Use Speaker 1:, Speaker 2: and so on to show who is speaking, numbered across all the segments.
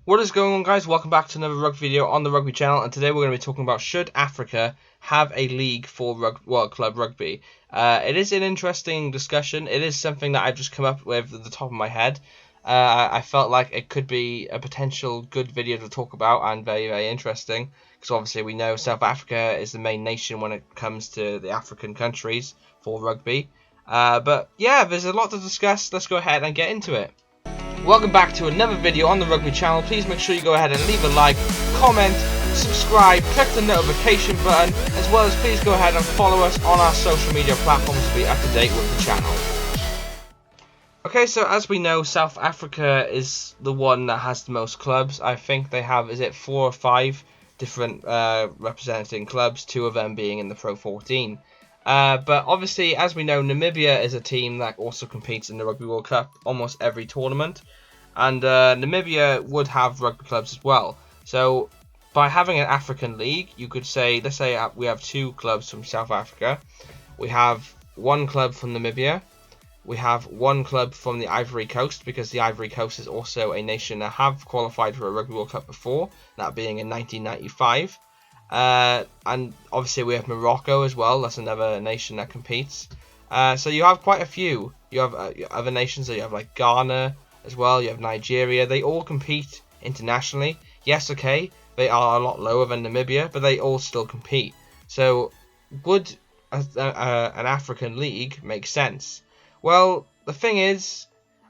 Speaker 1: What is going on, guys? Welcome back to another rugby video on the Rugby channel, and today we're going to be talking about should Africa have a league for World Club Rugby. It is an interesting discussion. It is something that I've just come up with at the top of my head. I felt like it could be a potential good video to talk about and very, very interesting, because obviously we know South Africa is the main nation when it comes to the African countries for rugby. But yeah, there's a lot to discuss. Let's go ahead and get into it. Welcome back to another video on the Rugby channel. Please make sure you go ahead and leave a like, comment, subscribe, click the notification button, as well as please go ahead and follow us on our social media platforms to be up to date with the channel. Okay, so as we know, South Africa is the one that has the most clubs. I think they have, is it 4 or 5 different representing clubs, 2 of them being in the Pro 14. But obviously, as we know, Namibia is a team that also competes in the Rugby World Cup almost every tournament. And Namibia would have rugby clubs as well. So by having an African league, you could say, let's say we have 2 clubs from South Africa. We have 1 club from Namibia. We have 1 club from the Ivory Coast, because the Ivory Coast is also a nation that have qualified for a Rugby World Cup before, that being in 1995. And obviously we have Morocco as well. That's another nation that competes. So you have quite a few. You have other nations. So you have like Ghana as well. You have Nigeria. They all compete internationally. Yes, okay, they are a lot lower than Namibia, but they all still compete. So would an African league make sense? Well, the thing is,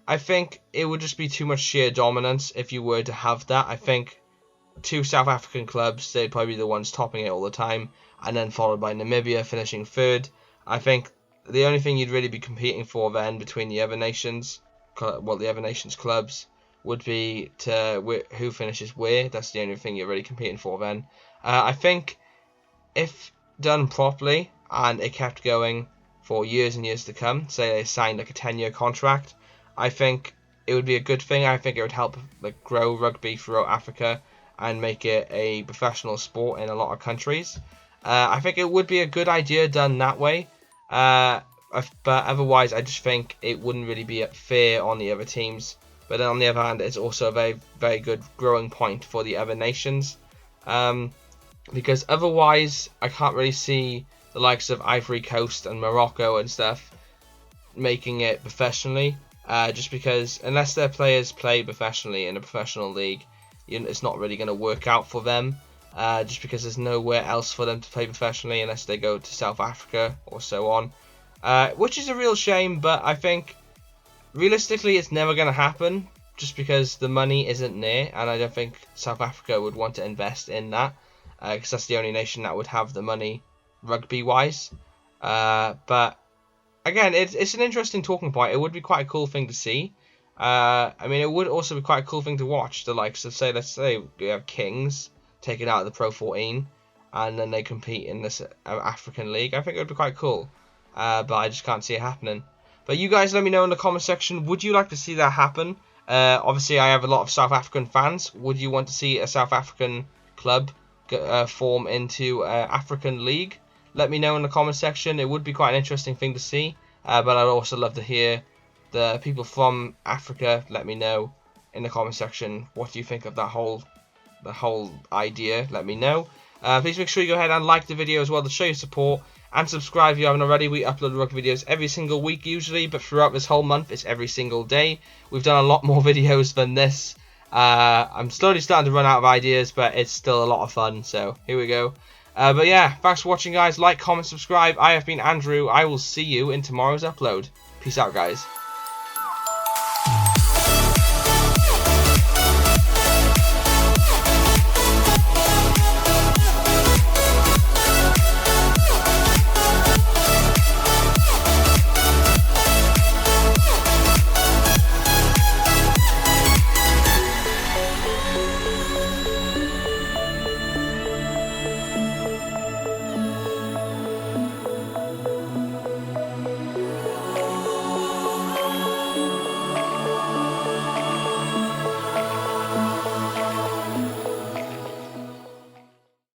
Speaker 1: I think it would just be too much sheer dominance if you were to have that. I think 2 South African clubs, they'd probably be the ones topping it all the time, and then followed by Namibia finishing 3rd. I think the only thing you'd really be competing for then between the other nations, the other nations' clubs, would be to who finishes where. That's the only thing you're really competing for then. I think if done properly and it kept going for years and years to come, say they signed like a 10-year contract, I think it would be a good thing. I think it would help like grow rugby throughout Africa and make it a professional sport in a lot of countries. I think it would be a good idea done that way. But otherwise, I just think it wouldn't really be fair on the other teams. But then on the other hand, it's also a very, very good growing point for the other nations. Because otherwise, I can't really see the likes of Ivory Coast and Morocco and stuff making it professionally. Just because unless their players play professionally in a professional league, it's not really going to work out for them, just because there's nowhere else for them to play professionally unless they go to South Africa or so on, which is a real shame. But I think realistically it's never going to happen, just because the money isn't there, and I don't think South Africa would want to invest in that, because that's the only nation that would have the money rugby wise. But again, it's an interesting talking point. It would be quite a cool thing to see. I mean, it would also be quite a cool thing to watch. The likes of, let's say we have Kings taken out of the Pro 14, and then they compete in this African league. I think it would be quite cool, but I just can't see it happening. But you guys, let me know in the comment section. Would you like to see that happen? Obviously, I have a lot of South African fans. Would you want to see a South African club form into an African league? Let me know in the comment section. It would be quite an interesting thing to see. But I'd also love to hear the people from Africa. Let me know in the comment section, what do you think of the whole idea. Let me know. Please make sure you go ahead and like the video as well to show your support, and subscribe if you haven't already. We upload rugby videos every single week usually, but throughout this whole month it's every single day. We've done a lot more videos than this. I'm slowly starting to run out of ideas, but it's still a lot of fun, so here we go. But yeah, thanks for watching, guys. Like, comment, subscribe. I have been Andrew. I will see you in tomorrow's upload. Peace out, guys.